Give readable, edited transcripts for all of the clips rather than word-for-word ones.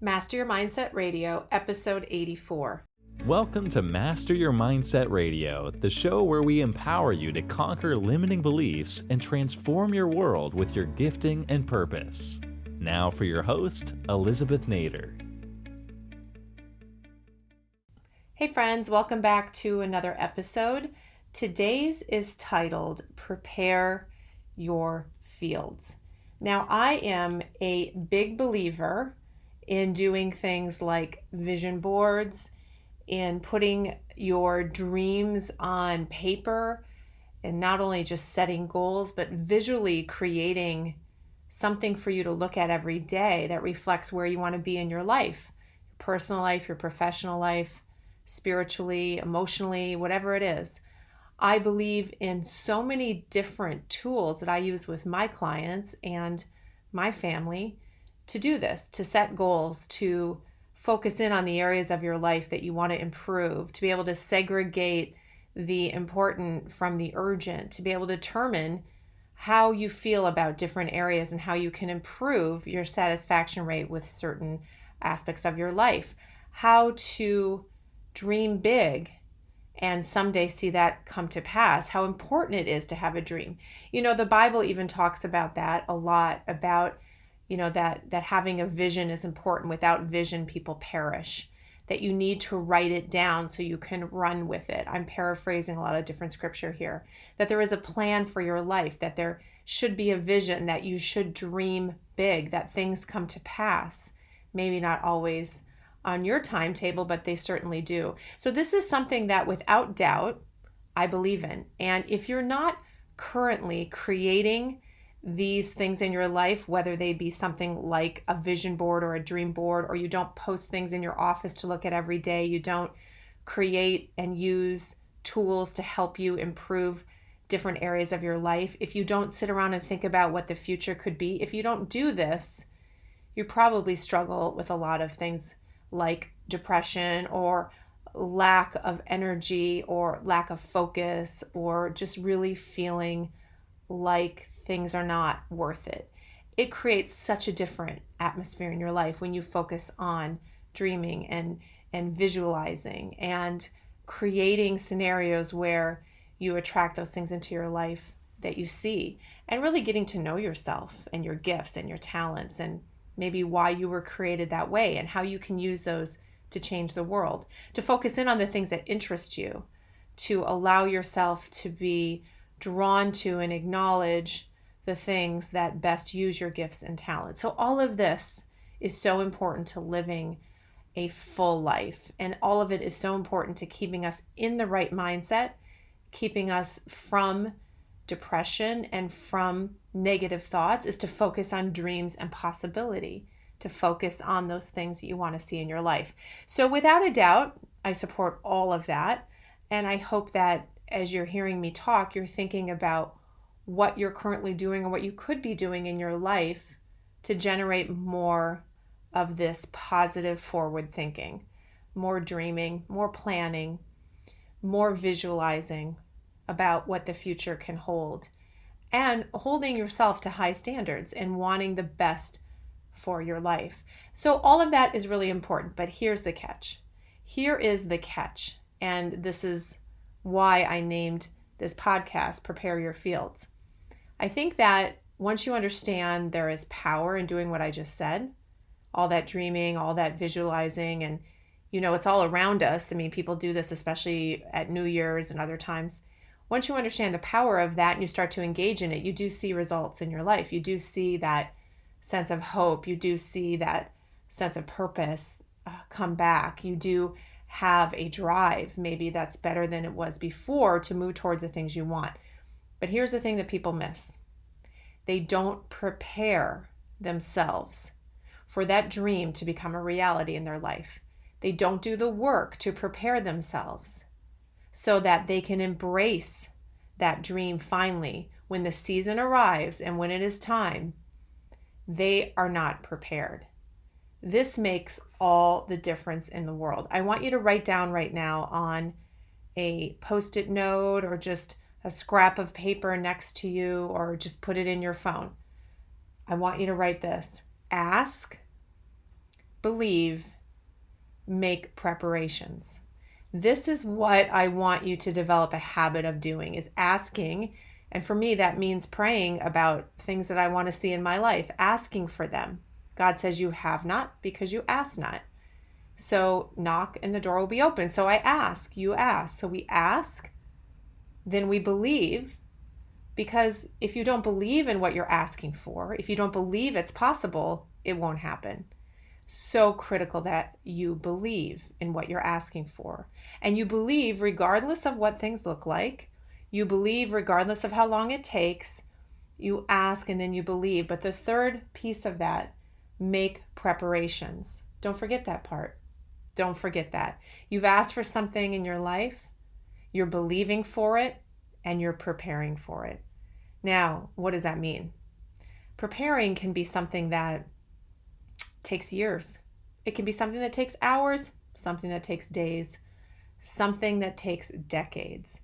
Master Your Mindset Radio, episode 84. Welcome to Master Your Mindset Radio, the show where we empower you to conquer limiting beliefs and transform your world with your gifting and purpose. Now for your host, Elizabeth Nader. Hey friends, welcome back to another episode. Today's is titled, Prepare Your Fields. Now, I am a big believer in doing things like vision boards, in putting your dreams on paper, and not only just setting goals, but visually creating something for you to look at every day that reflects where you want to be in your life, your personal life, your professional life, spiritually, emotionally, whatever it is. I believe in so many different tools that I use with my clients and my family to do this, to set goals, to focus in on the areas of your life that you want to improve, to be able to segregate the important from the urgent, to be able to determine how you feel about different areas and how you can improve your satisfaction rate with certain aspects of your life, how to dream big and someday see that come to pass, how important it is to have a dream. You know, the Bible even talks about that a lot, about that having a vision is important. Without vision, people perish. That you need to write it down so you can run with it. I'm paraphrasing a lot of different scripture here. That there is a plan for your life, that there should be a vision, that you should dream big, that things come to pass. Maybe not always on your timetable, but they certainly do. So this is something that without doubt, I believe in. And if you're not currently creating these things in your life, whether they be something like a vision board or a dream board, or you don't post things in your office to look at every day, you don't create and use tools to help you improve different areas of your life, if you don't sit around and think about what the future could be, if you don't do this, you probably struggle with a lot of things like depression or lack of energy or lack of focus, or just really feeling like things are not worth it. It creates such a different atmosphere in your life when you focus on dreaming and visualizing and creating scenarios where you attract those things into your life that you see, and really getting to know yourself and your gifts and your talents, and maybe why you were created that way and how you can use those to change the world, to focus in on the things that interest you, to allow yourself to be drawn to and acknowledge the things that best use your gifts and talents. So all of this is so important to living a full life. And all of it is so important to keeping us in the right mindset, keeping us from depression and from negative thoughts, is to focus on dreams and possibility, to focus on those things that you want to see in your life. So without a doubt, I support all of that. And I hope that as you're hearing me talk, you're thinking about what you're currently doing or what you could be doing in your life to generate more of this positive forward thinking, more dreaming, more planning, more visualizing about what the future can hold, and holding yourself to high standards and wanting the best for your life. So all of that is really important, but here's the catch. Here is the catch, and this is why I named this podcast, Prepare Your Fields. I think that once you understand there is power in doing what I just said, all that dreaming, all that visualizing, and it's all around us. I mean, people do this, especially at New Year's and other times. Once you understand the power of that and you start to engage in it, you do see results in your life. You do see that sense of hope. You do see that sense of purpose come back. You do have a drive, maybe that's better than it was before, to move towards the things you want. But here's the thing that people miss. They don't prepare themselves for that dream to become a reality in their life. They don't do the work to prepare themselves so that they can embrace that dream finally when the season arrives and when it is time. They are not prepared. This makes all the difference in the world. I want you to write down right now on a Post-it note or just a scrap of paper next to you, or just put it in your phone. I want you to write this. Ask believe, make preparations. This is what I want you to develop a habit of doing, is asking. And for me, that means praying about things that I want to see in my life, asking for them. God says you have not because you ask not. So knock and the door will be open. So I ask, you ask. So we ask, then we believe. Because if you don't believe in what you're asking for, if you don't believe it's possible, it won't happen. So critical that you believe in what you're asking for. And you believe regardless of what things look like. You believe regardless of how long it takes. You ask and then you believe. But the third piece of that, make preparations. Don't forget that part. Don't forget that. You've asked for something in your life. You're believing for it and you're preparing for it. Now, what does that mean? Preparing can be something that takes years. It can be something that takes hours, something that takes days, something that takes decades.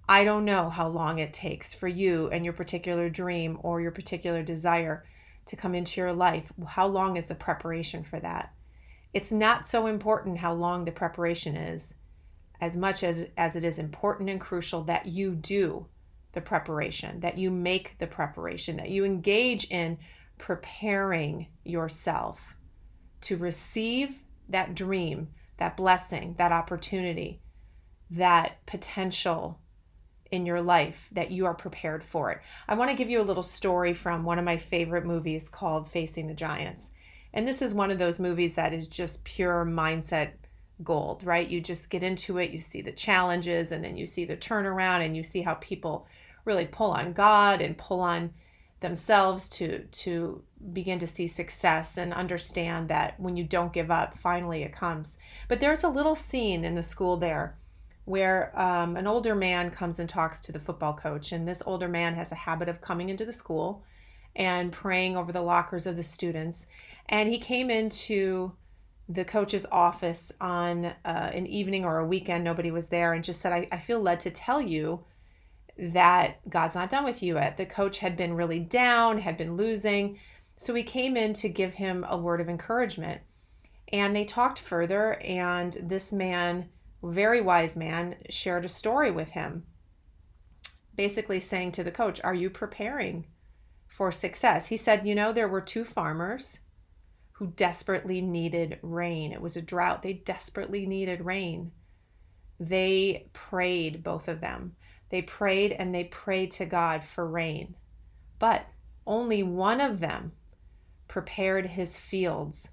I don't know how long it takes for you and your particular dream or your particular desire to come into your life. How long is the preparation for that? It's not so important how long the preparation is, as much as it is important and crucial that you do the preparation, that you make the preparation, that you engage in preparing yourself to receive that dream, that blessing, that opportunity, that potential in your life, that you are prepared for it. I want to give you a little story from one of my favorite movies called Facing the Giants. And this is one of those movies that is just pure mindset gold, right? You just get into it, you see the challenges, and then you see the turnaround, and you see how people really pull on God and pull on themselves to begin to see success and understand that when you don't give up, finally it comes. But there's a little scene in the school there where an older man comes and talks to the football coach, and this older man has a habit of coming into the school and praying over the lockers of the students. And he came into the coach's office on an evening or a weekend, nobody was there, and just said, I feel led to tell you that God's not done with you yet. The coach had been really down, had been losing. So he came in to give him a word of encouragement. And they talked further, and this man, very wise man, shared a story with him, basically saying to the coach, are you preparing for success? He said, there were two farmers who desperately needed rain. It was a drought. They desperately needed rain. They prayed, both of them. They prayed and they prayed to God for rain. But only one of them prepared his fields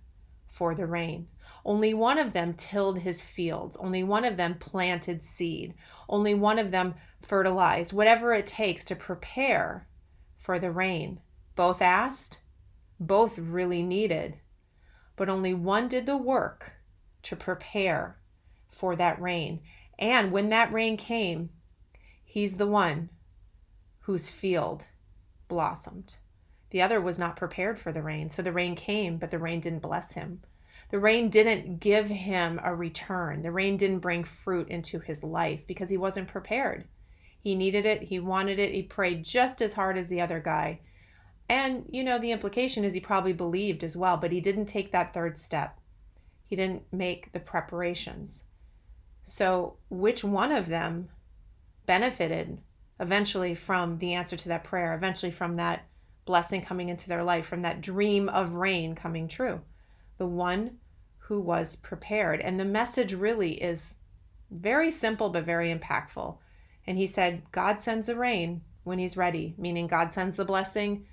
for the rain. Only one of them tilled his fields. Only one of them planted seed. Only one of them fertilized, whatever it takes to prepare for the rain. Both asked, both really needed, but only one did the work to prepare for that rain. And when that rain came, he's the one whose field blossomed. The other was not prepared for the rain. So the rain came, but the rain didn't bless him. The rain didn't give him a return. The rain didn't bring fruit into his life because he wasn't prepared. He needed it. He wanted it. He prayed just as hard as the other guy. And, the implication is he probably believed as well, but he didn't take that third step. He didn't make the preparations. So which one of them benefited eventually from the answer to that prayer, eventually from that blessing coming into their life, from that dream of rain coming true? The one who was prepared. And the message really is very simple but very impactful. And he said, God sends the rain when he's ready, meaning God sends the blessing,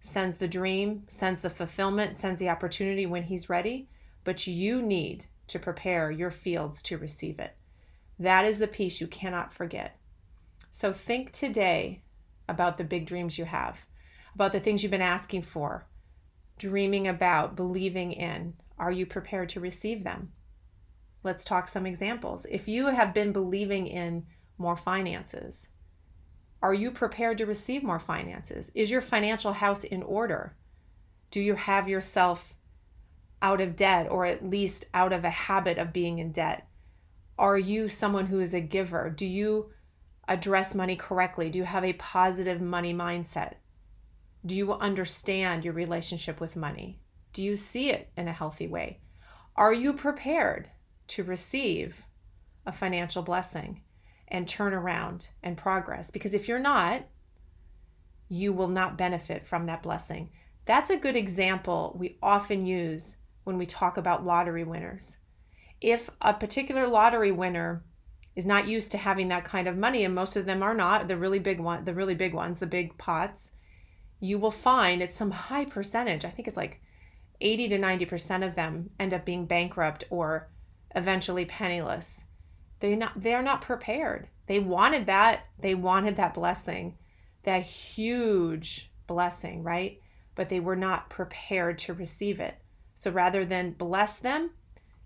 sends the dream, sends the fulfillment, sends the opportunity when he's ready, but you need to prepare your fields to receive it. That is the piece you cannot forget. So think today about the big dreams you have, about the things you've been asking for, dreaming about, believing in. Are you prepared to receive them? Let's talk some examples. If you have been believing in more finances, are you prepared to receive more finances? Is your financial house in order? Do you have yourself out of debt, or at least out of a habit of being in debt? Are you someone who is a giver? Do you address money correctly? Do you have a positive money mindset? Do you understand your relationship with money? Do you see it in a healthy way? Are you prepared to receive a financial blessing and turn around and progress? Because if you're not, you will not benefit from that blessing. That's a good example we often use when we talk about lottery winners. If a particular lottery winner is not used to having that kind of money, and most of them are not, the really big ones, the big pots, you will find it's some high percentage. I think it's like 80 to 90% of them end up being bankrupt or eventually penniless. They're not prepared. They wanted that blessing, that huge blessing, right? But they were not prepared to receive it. So rather than bless them,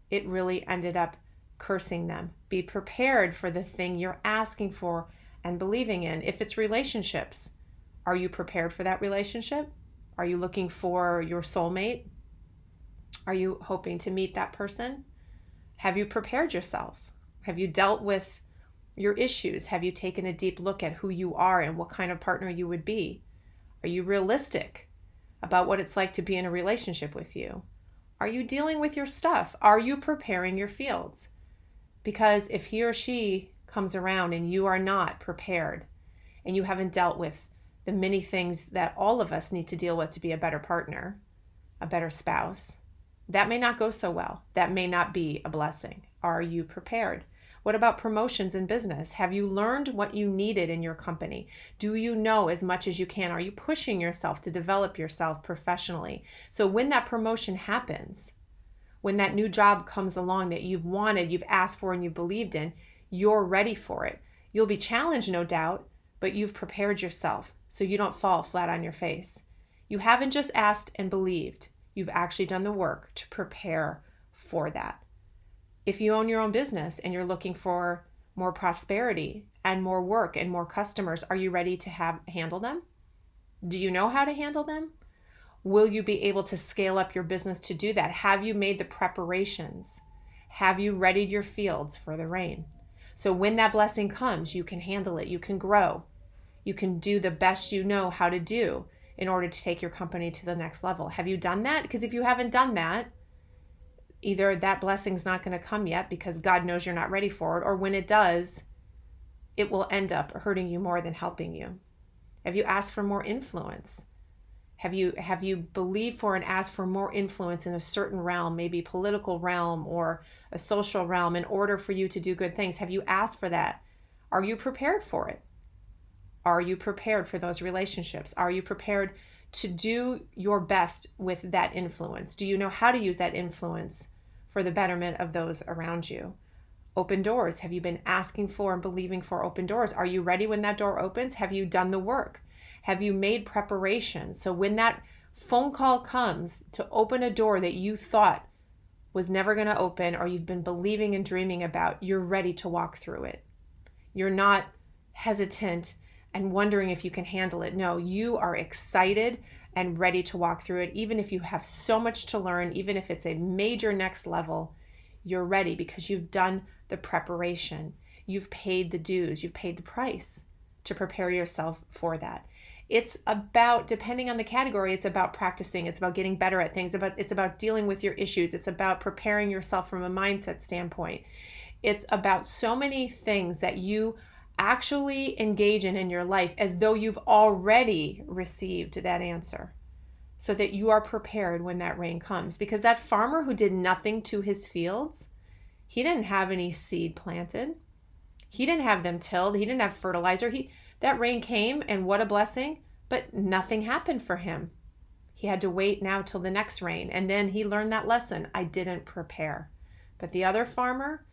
it really ended up cursing them. Be prepared for the thing you're asking for and believing in. If it's relationships, are you prepared for that relationship? Are you looking for your soulmate? Are you hoping to meet that person? Have you prepared yourself? Have you dealt with your issues? Have you taken a deep look at who you are and what kind of partner you would be? Are you realistic about what it's like to be in a relationship with you? Are you dealing with your stuff? Are you preparing your fields? Because if he or she comes around and you are not prepared and you haven't dealt with the many things that all of us need to deal with to be a better partner, a better spouse, that may not go so well. That may not be a blessing. Are you prepared? What about promotions in business? Have you learned what you needed in your company? Do you know as much as you can? Are you pushing yourself to develop yourself professionally? So when that promotion happens, when that new job comes along that you've wanted, you've asked for, and you believed in, you're ready for it. You'll be challenged, no doubt, but you've prepared yourself so you don't fall flat on your face. You haven't just asked and believed. You've actually done the work to prepare for that. If you own your own business and you're looking for more prosperity and more work and more customers, are you ready to handle them? Do you know how to handle them? Will you be able to scale up your business to do that? Have you made the preparations? Have you readied your fields for the rain? So when that blessing comes, you can handle it. You can grow. You can do the best you know how to do in order to take your company to the next level. Have you done that? Because if you haven't done that, either that blessing's not going to come yet because God knows you're not ready for it, or when it does, it will end up hurting you more than helping you. Have you asked for more influence? Have you believed for and asked for more influence in a certain realm, maybe political realm or a social realm, in order for you to do good things? Have you asked for that? Are you prepared for it? Are you prepared for those relationships? Are you prepared to do your best with that influence? Do you know how to use that influence for the betterment of those around you? Open doors. Have you been asking for and believing for open doors? Are you ready when that door opens? Have you done the work? Have you made preparation? So when that phone call comes to open a door that you thought was never going to open, or you've been believing and dreaming about, you're ready to walk through it. You're not hesitant and wondering if you can handle it. No, you are excited and ready to walk through it. Even if you have so much to learn, even if it's a major next level, you're ready because you've done the preparation. You've paid the dues. You've paid the price to prepare yourself for that. It's about, depending on the category, it's about practicing. It's about getting better at things. It's about dealing with your issues. It's about preparing yourself from a mindset standpoint. It's about so many things that you actually engage in your life as though you've already received that answer, so that you are prepared when that rain comes. Because that farmer who did nothing to his fields, he didn't have any seed planted. He didn't have them tilled. He didn't have fertilizer. That rain came, and what a blessing, but nothing happened for him. He had to wait now till the next rain, and then he learned that lesson. I didn't prepare. But the other farmer,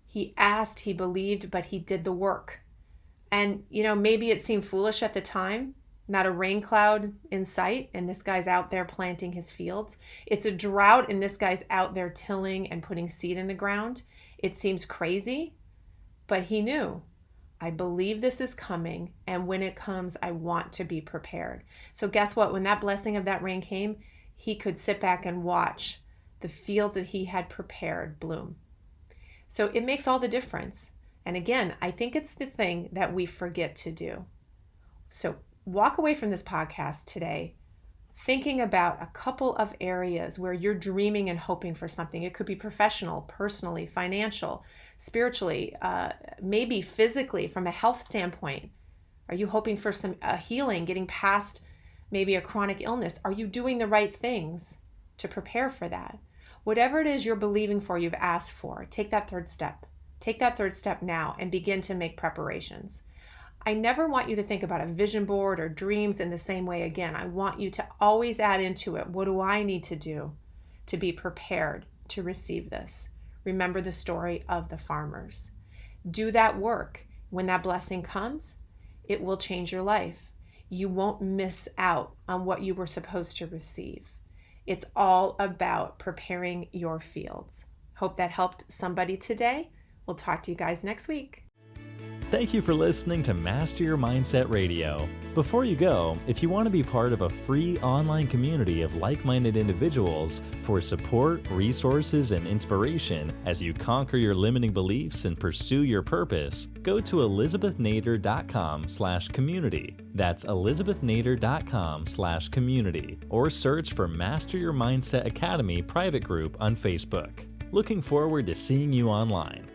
he asked, he believed, but he did the work. And, maybe it seemed foolish at the time, not a rain cloud in sight, and this guy's out there planting his fields. It's a drought, and this guy's out there tilling and putting seed in the ground. It seems crazy, but he knew, I believe this is coming, and when it comes, I want to be prepared. So guess what? When that blessing of that rain came, he could sit back and watch the fields that he had prepared bloom. So it makes all the difference. And again, I think it's the thing that we forget to do. So walk away from this podcast today thinking about a couple of areas where you're dreaming and hoping for something. It could be professional, personally, financial, spiritually, maybe physically from a health standpoint. Are you hoping for some healing, getting past maybe a chronic illness? Are you doing the right things to prepare for that? Whatever it is you're believing for, you've asked for, take that third step. Take that third step now and begin to make preparations. I never want you to think about a vision board or dreams in the same way again. I want you to always add into it, what do I need to do to be prepared to receive this? Remember the story of the farmers. Do that work. When that blessing comes, it will change your life. You won't miss out on what you were supposed to receive. It's all about preparing your fields. Hope that helped somebody today. We'll talk to you guys next week. Thank you for listening to Master Your Mindset Radio. Before you go, if you want to be part of a free online community of like-minded individuals for support, resources, and inspiration as you conquer your limiting beliefs and pursue your purpose, go to elizabethnader.com/community. That's elizabethnader.com/community, or search for Master Your Mindset Academy private group on Facebook. Looking forward to seeing you online.